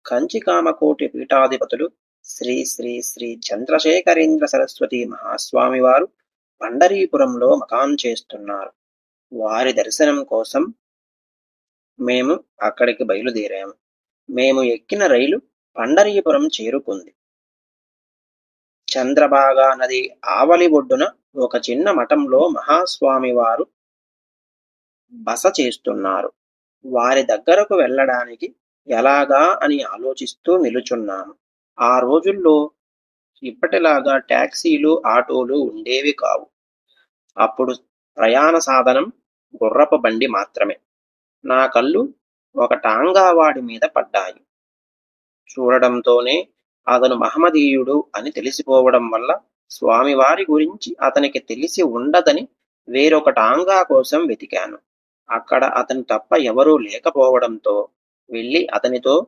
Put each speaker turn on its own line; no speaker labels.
కంచి కామకోటి పీఠాధిపతులు శ్రీ శ్రీ శ్రీ చంద్రశేఖరేంద్ర సరస్వతి మహాస్వామి వారు పండరీపురంలో మకాం చేస్తున్నారు. వారి దర్శనం కోసం మేము అక్కడికి బయలుదేరాము. మేము ఎక్కిన రైలు పండరీపురం చేరుకుంది. చంద్రభాగా నది ఆవలి ఒడ్డున ఒక చిన్న మఠంలో మహాస్వామి వారు బస చేస్తున్నారు. వారి దగ్గరకు వెళ్ళడానికి ఎలాగా అని ఆలోచిస్తూ నిలుచున్నాము. ఆ రోజుల్లో ఇప్పటిలాగా టాక్సీలు, ఆటోలు ఉండేవి కావు. అప్పుడు ప్రయాణ సాధనం గుర్రపు బండి మాత్రమే. నా కళ్ళు ఒక టాంగావాడి మీద పడ్డాయి. చూడడంతోనే అతను మహమ్మదీయుడు అని తెలిసిపోవడం వల్ల స్వామివారి గురించి అతనికి తెలిసి ఉండదని వేరొక టాంగా కోసం వెతికాను. అక్కడ అతను తప్ప ఎవరూ లేకపోవడంతో వెళ్ళి అతనితో